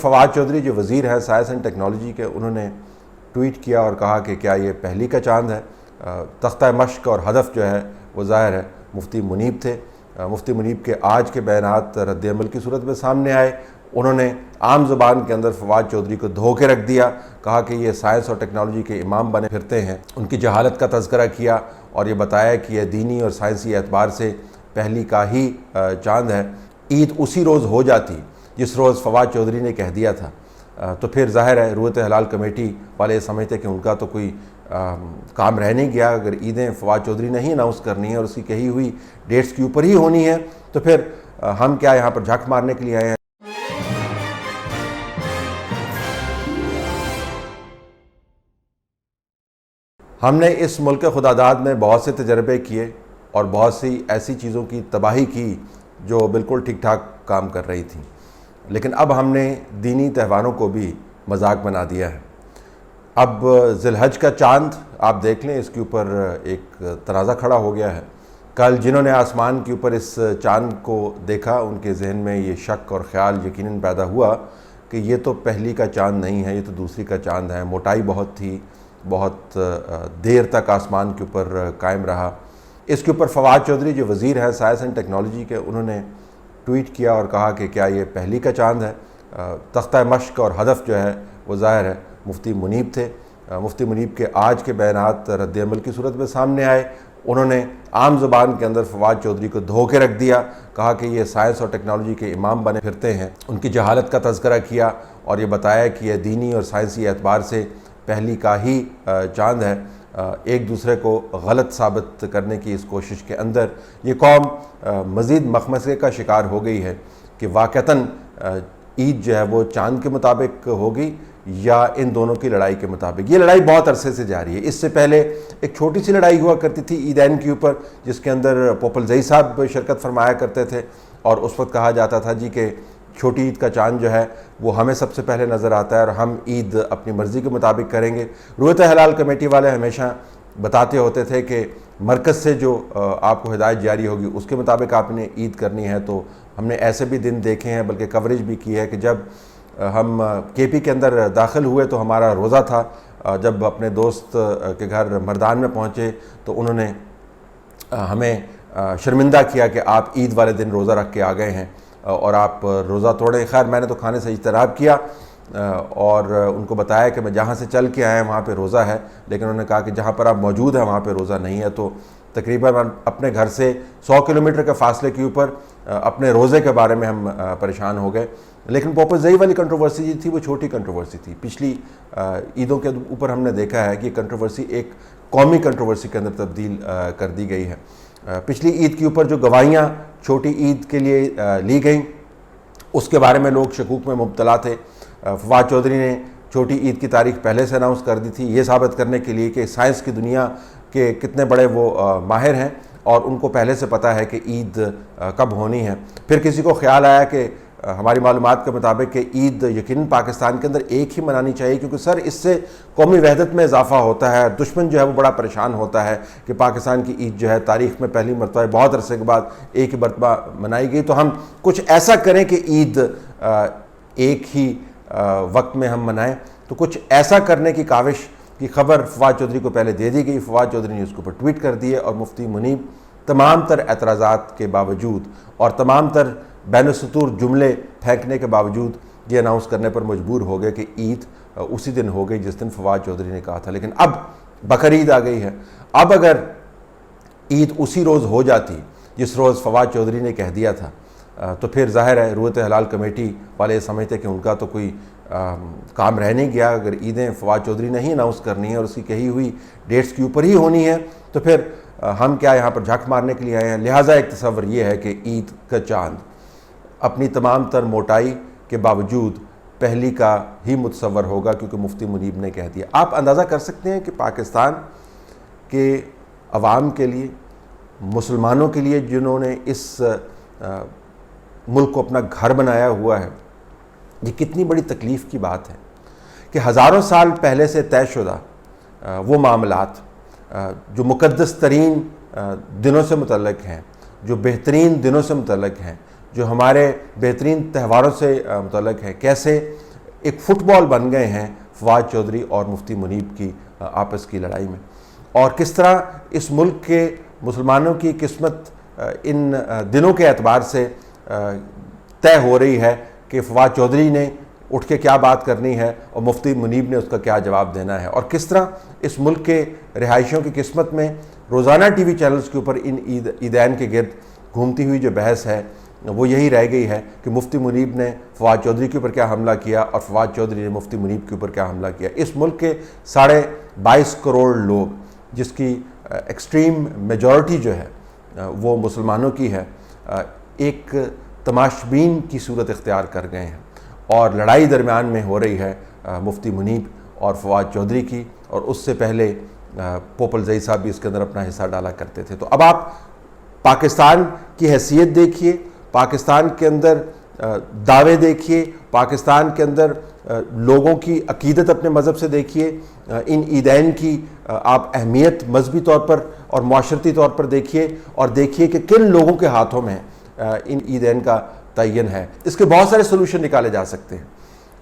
فواد چودھری جو وزیر ہیں سائنس اینڈ ٹیکنالوجی کے، انہوں نے ٹویٹ کیا اور کہا کہ کیا یہ پہلی کا چاند ہے۔ تختہ مشق اور ہدف جو ہے وہ ظاہر ہے مفتی منیب تھے۔ مفتی منیب کے آج کے بیانات رد عمل کی صورت میں سامنے آئے۔ انہوں نے عام زبان کے اندر فواد چودھری کو دھو کے رکھ دیا، کہا کہ یہ سائنس اور ٹیکنالوجی کے امام بنے پھرتے ہیں۔ ان کی جہالت کا تذکرہ کیا اور یہ بتایا کہ یہ دینی اور سائنسی اعتبار سے پہلی کا ہی چاند ہے۔ عید اسی روز ہو جاتی جس روز فواد چودھری نے کہہ دیا تھا، تو پھر ظاہر ہے رویت ہلال کمیٹی والے سمجھتے کہ ان کا تو کوئی کام رہ نہیں گیا۔ اگر عیدیں فواد چودھری نے ہی اناؤنس کرنی ہے اور اس کی کہی ہوئی ڈیٹس کے اوپر ہی ہونی ہے، تو پھر ہم کیا یہاں پر جھک مارنے کے لیے آئے ہیں؟ ہم نے اس ملک خداداد میں بہت سے تجربے کیے اور بہت سی ایسی چیزوں کی تباہی کی جو بالکل ٹھیک ٹھاک کام کر رہی تھیں، لیکن اب ہم نے دینی تہواروں کو بھی مذاق بنا دیا ہے۔ اب ذی الحج کا چاند آپ دیکھ لیں، اس کے اوپر ایک تنازع کھڑا ہو گیا ہے۔ کل جنہوں نے آسمان کے اوپر اس چاند کو دیکھا، ان کے ذہن میں یہ شک اور خیال یقیناً پیدا ہوا کہ یہ تو پہلی کا چاند نہیں ہے، یہ تو دوسری کا چاند ہے۔ موٹائی بہت تھی، بہت دیر تک آسمان کے اوپر قائم رہا۔ اس کے اوپر فواد چودھری جو وزیر ہیں سائنس اینڈ ٹیکنالوجی کے، انہوں نے ٹویٹ کیا اور کہا کہ کیا یہ پہلی کا چاند ہے۔ تختہ مشق اور ہدف جو ہے وہ ظاہر ہے مفتی منیب تھے۔ مفتی منیب کے آج کے بیانات رد عمل کی صورت میں سامنے آئے۔ انہوں نے عام زبان کے اندر فواد چودھری کو دھو کے رکھ دیا، کہا کہ یہ سائنس اور ٹیکنالوجی کے امام بنے پھرتے ہیں۔ ان کی جہالت کا تذکرہ کیا اور یہ بتایا کہ یہ دینی اور سائنسی اعتبار سے پہلی کا ہی چاند ہے۔ ایک دوسرے کو غلط ثابت کرنے کی اس کوشش کے اندر یہ قوم مزید مخمصے کا شکار ہو گئی ہے کہ واقعتاً عید جو ہے وہ چاند کے مطابق ہوگی یا ان دونوں کی لڑائی کے مطابق۔ یہ لڑائی بہت عرصے سے جاری ہے۔ اس سے پہلے ایک چھوٹی سی لڑائی ہوا کرتی تھی عیدین کے اوپر، جس کے اندر پوپل زئی صاحب شرکت فرمایا کرتے تھے، اور اس وقت کہا جاتا تھا جی کہ چھوٹی عید کا چاند جو ہے وہ ہمیں سب سے پہلے نظر آتا ہے اور ہم عید اپنی مرضی کے مطابق کریں گے۔ رویت ہلال کمیٹی والے ہمیشہ بتاتے ہوتے تھے کہ مرکز سے جو آپ کو ہدایت جاری ہوگی اس کے مطابق آپ نے عید کرنی ہے۔ تو ہم نے ایسے بھی دن دیکھے ہیں، بلکہ کوریج بھی کی ہے، کہ جب ہم کے پی کے اندر داخل ہوئے تو ہمارا روزہ تھا۔ جب اپنے دوست کے گھر مردان میں پہنچے تو انہوں نے ہمیں شرمندہ کیا کہ آپ عید والے دن روزہ رکھ کے آ گئے ہیں اور آپ روزہ توڑیں۔ خیر، میں نے تو کھانے سے اجتناب کیا اور ان کو بتایا کہ میں جہاں سے چل کے آیا وہاں پہ روزہ ہے، لیکن انہوں نے کہا کہ جہاں پر آپ موجود ہیں وہاں پہ روزہ نہیں ہے۔ تو تقریباً اپنے گھر سے 100 کلومیٹر کے فاصلے کے اوپر اپنے روزے کے بارے میں ہم پریشان ہو گئے۔ لیکن پوپل زئی والی کنٹروورسی جو تھی وہ چھوٹی کنٹروورسی تھی۔ پچھلی عیدوں کے اوپر ہم نے دیکھا ہے کہ یہ کنٹروورسی ایک قومی کنٹروورسی کے اندر تبدیل کر دی گئی ہے۔ پچھلی عید کے اوپر جو گواہیاں چھوٹی عید کے لیے لی گئیں، اس کے بارے میں لوگ شکوک میں مبتلا تھے۔ فواد چودھری نے چھوٹی عید کی تاریخ پہلے سے اناؤنس کر دی تھی، یہ ثابت کرنے کے لیے کہ سائنس کی دنیا کے کتنے بڑے وہ ماہر ہیں اور ان کو پہلے سے پتہ ہے کہ عید کب ہونی ہے۔ پھر کسی کو خیال آیا کہ ہماری معلومات کے مطابق کہ عید یقیناً پاکستان کے اندر ایک ہی منانی چاہیے، کیونکہ سر اس سے قومی وحدت میں اضافہ ہوتا ہے۔ دشمن جو ہے وہ بڑا پریشان ہوتا ہے کہ پاکستان کی عید جو ہے تاریخ میں پہلی مرتبہ بہت عرصے کے بعد ایک ہی مرتبہ منائی گئی، تو ہم کچھ ایسا کریں کہ عید ایک ہی وقت میں ہم منائیں۔ تو کچھ ایسا کرنے کی کاوش کی خبر فواد چودھری کو پہلے دے دی گئی۔ فواد چودھری نے اس کے اوپر ٹویٹ کر دیے اور مفتی منیب تمام تر اعتراضات کے باوجود اور تمام تر بین السطور جملے پھینکنے کے باوجود یہ اناؤنس کرنے پر مجبور ہو گئے کہ عید اسی دن ہو گئی جس دن فواد چودھری نے کہا تھا۔ لیکن اب بقرعید آ گئی ہے۔ اب اگر عید اسی روز ہو جاتی جس روز فواد چودھری نے کہہ دیا تھا، تو پھر ظاہر ہے رویت ہلال کمیٹی والے سمجھتے کہ ان کا تو کوئی کام رہ نہیں گیا۔ اگر عیدیں فواد چودھری نے ہی اناؤنس کرنی ہے اور اس کی کہی ہوئی ڈیٹس کے اوپر ہی ہونی ہے، تو پھر ہم کیا یہاں پر جھک مارنے کے لیے آئے ہیں؟ لہٰذا ایک تصور یہ ہے کہ عید کا چاند اپنی تمام تر موٹائی کے باوجود پہلی کا ہی متصور ہوگا، کیونکہ مفتی منیب نے کہہ دیا۔ آپ اندازہ کر سکتے ہیں کہ پاکستان کے عوام کے لیے، مسلمانوں کے لیے جنہوں نے اس ملک کو اپنا گھر بنایا ہوا ہے، یہ کتنی بڑی تکلیف کی بات ہے کہ ہزاروں سال پہلے سے طے شدہ وہ معاملات جو مقدس ترین دنوں سے متعلق ہیں، جو بہترین دنوں سے متعلق ہیں، جو ہمارے بہترین تہواروں سے متعلق ہیں، کیسے ایک فٹ بال بن گئے ہیں فواد چودھری اور مفتی منیب کی آپس کی لڑائی میں، اور کس طرح اس ملک کے مسلمانوں کی قسمت ان دنوں کے اعتبار سے طے ہو رہی ہے کہ فواد چودھری نے اٹھ کے کیا بات کرنی ہے اور مفتی منیب نے اس کا کیا جواب دینا ہے، اور کس طرح اس ملک کے رہائشیوں کی قسمت میں روزانہ ٹی وی چینلز کے اوپر ان عیدین کے گرد گھومتی ہوئی جو بحث ہے وہ یہی رہ گئی ہے کہ مفتی منیب نے فواد چودھری کے اوپر کیا حملہ کیا اور فواد چودھری نے مفتی منیب کے اوپر کیا حملہ کیا۔ اس ملک کے 22.5 کروڑ لوگ، جس کی ایکسٹریم میجورٹی جو ہے وہ مسلمانوں کی ہے، ایک تماشبین کی صورت اختیار کر گئے ہیں، اور لڑائی درمیان میں ہو رہی ہے مفتی منیب اور فواد چودھری کی، اور اس سے پہلے پوپل زئی صاحب بھی اس کے اندر اپنا حصہ ڈالا کرتے تھے۔ تو اب آپ پاکستان کی حیثیت دیکھیے، پاکستان کے اندر دعوے دیکھیے، پاکستان کے اندر لوگوں کی عقیدت اپنے مذہب سے دیکھیے، ان عیدین کی آپ اہمیت مذہبی طور پر اور معاشرتی طور پر دیکھیے، اور دیکھیے کہ کن لوگوں کے ہاتھوں میں ان عیدین کا تعین ہے۔ اس کے بہت سارے سلوشن نکالے جا سکتے ہیں۔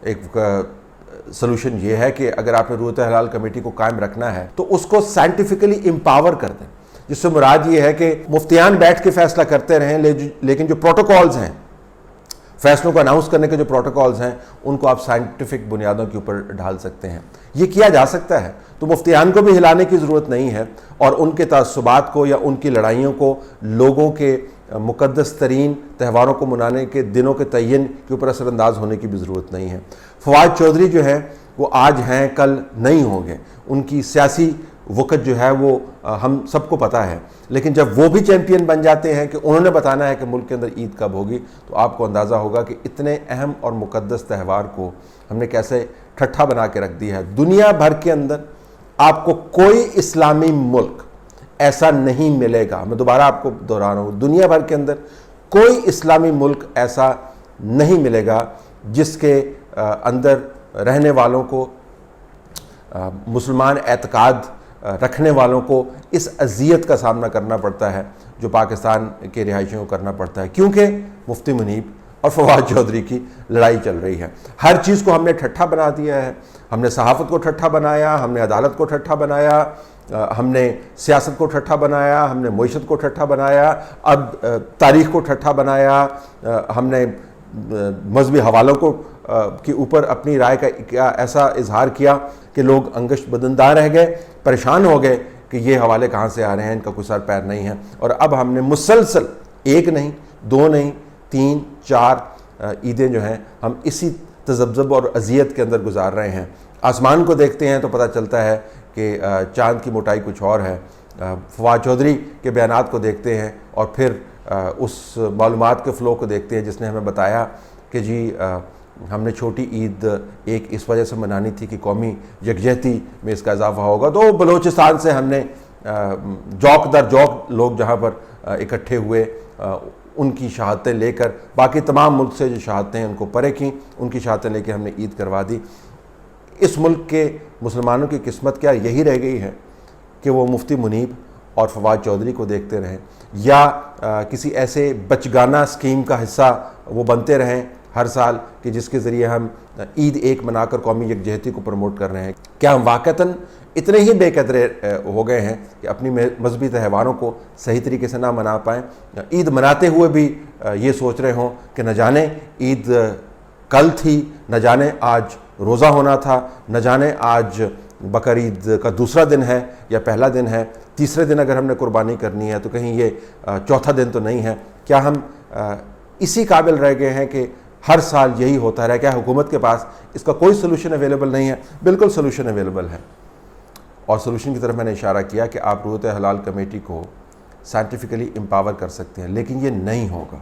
ایک سلوشن یہ ہے کہ اگر آپ نے رویت ہلال کمیٹی کو قائم رکھنا ہے تو اس کو سائنٹیفکلی امپاور کر دیں، جس سے مراد یہ ہے کہ مفتیان بیٹھ کے فیصلہ کرتے رہیں، لیکن جو پروٹوکولز ہیں، فیصلوں کو اناؤنس کرنے کے جو پروٹوکولز ہیں، ان کو آپ سائنٹیفک بنیادوں کے اوپر ڈھال سکتے ہیں۔ یہ کیا جا سکتا ہے، تو مفتیان کو بھی ہلانے کی ضرورت نہیں ہے، اور ان کے تعصبات کو یا ان کی لڑائیوں کو لوگوں کے مقدس ترین تہواروں کو منانے کے دنوں کے تعین کے اوپر اثر انداز ہونے کی بھی ضرورت نہیں ہے۔ فواد چودھری جو ہے وہ آج ہیں، کل نہیں ہوں گے، ان کی سیاسی وقت جو ہے وہ ہم سب کو پتہ ہے، لیکن جب وہ بھی چیمپئن بن جاتے ہیں کہ انہوں نے بتانا ہے کہ ملک کے اندر عید کب ہوگی، تو آپ کو اندازہ ہوگا کہ اتنے اہم اور مقدس تہوار کو ہم نے کیسے ٹھٹھا بنا کے رکھ دیا ہے۔ دنیا بھر کے اندر آپ کو کوئی اسلامی ملک ایسا نہیں ملے گا، میں دوبارہ آپ کو دہرا رہا ہوں، دنیا بھر کے اندر کوئی اسلامی ملک ایسا نہیں ملے گا جس کے اندر رہنے والوں کو، مسلمان اعتقاد رکھنے والوں کو اس اذیت کا سامنا کرنا پڑتا ہے جو پاکستان کے رہائشیوں کو کرنا پڑتا ہے، کیونکہ مفتی منیب اور فواد چودھری کی لڑائی چل رہی ہے۔ ہر چیز کو ہم نے ٹھٹھا بنا دیا ہے، ہم نے صحافت کو ٹھٹھا بنایا، ہم نے عدالت کو ٹھٹھا بنایا، ہم نے سیاست کو ٹھٹھا بنایا، ہم نے معیشت کو ٹھٹھا بنایا، اب تاریخ کو ٹھٹھا بنایا، ہم نے مذہبی حوالوں کو کے اوپر اپنی رائے کا ایسا اظہار کیا کہ لوگ انگشت بدنداں رہ گئے، پریشان ہو گئے کہ یہ حوالے کہاں سے آ رہے ہیں، ان کا کوئی سر پیر نہیں ہے۔ اور اب ہم نے مسلسل 1 نہیں 2 نہیں 3 4 عیدیں جو ہیں ہم اسی تذبذب اور اذیت کے اندر گزار رہے ہیں۔ آسمان کو دیکھتے ہیں تو پتہ چلتا ہے کہ چاند کی موٹائی کچھ اور ہے، فواد چودھری کے بیانات کو دیکھتے ہیں اور پھر اس معلومات کے فلو کو دیکھتے ہیں جس نے ہمیں بتایا کہ جی ہم نے چھوٹی عید ایک اس وجہ سے منانی تھی کہ قومی یکجہتی میں اس کا اضافہ ہوگا، تو بلوچستان سے ہم نے جوک در جوک لوگ جہاں پر اکٹھے ہوئے ان کی شہادتیں لے کر، باقی تمام ملک سے جو شہادتیں ہیں ان کو پرے کیں، ان کی شہادتیں لے کے ہم نے عید کروا دی۔ اس ملک کے مسلمانوں کی قسمت کیا یہی رہ گئی ہے کہ وہ مفتی منیب اور فواد چودھری کو دیکھتے رہیں، یا کسی ایسے بچگانہ اسکیم کا حصہ وہ بنتے رہیں ہر سال کہ جس کے ذریعے ہم عید ایک منا کر قومی یکجہتی کو پروموٹ کر رہے ہیں؟ کیا ہم واقعتاً اتنے ہی بے قدرے ہو گئے ہیں کہ اپنی مذہبی تہواروں کو صحیح طریقے سے نہ منا پائیں؟ عید مناتے ہوئے بھی یہ سوچ رہے ہوں کہ نہ جانے عید کل تھی، نہ جانے آج روزہ ہونا تھا، نہ جانے آج بقرعید کا دوسرا دن ہے یا پہلا دن ہے، تیسرے دن اگر ہم نے قربانی کرنی ہے تو کہیں یہ چوتھا دن تو نہیں ہے؟ کیا ہم اسی قابل رہ گئے ہیں کہ ہر سال یہی ہوتا رہا؟ کیا حکومت کے پاس اس کا کوئی سلوشن اویلیبل نہیں ہے؟ بالکل سلوشن اویلیبل ہے، اور سلوشن کی طرف میں نے اشارہ کیا کہ آپ رویت ہلال کمیٹی کو سائنٹیفکلی امپاور کر سکتے ہیں، لیکن یہ نہیں ہوگا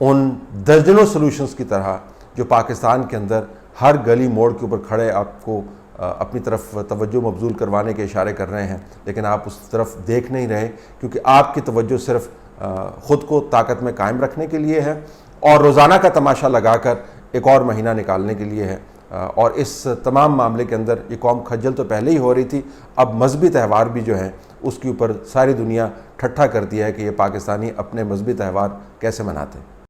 ان درجنوں سلوشنز کی طرح جو پاکستان کے اندر ہر گلی موڑ کے اوپر کھڑے آپ کو اپنی طرف توجہ مبذول کروانے کے اشارے کر رہے ہیں، لیکن آپ اس طرف دیکھ نہیں رہے، کیونکہ آپ کی توجہ صرف خود کو طاقت میں قائم رکھنے کے لیے ہے اور روزانہ کا تماشا لگا کر ایک اور مہینہ نکالنے کے لیے ہے۔ اور اس تمام معاملے کے اندر یہ قوم کھجل تو پہلے ہی ہو رہی تھی، اب مذہبی تہوار بھی جو ہیں اس کے اوپر ساری دنیا ٹھٹھا کرتی ہے کہ یہ پاکستانی اپنے مذہبی تہوار کیسے مناتے ہیں۔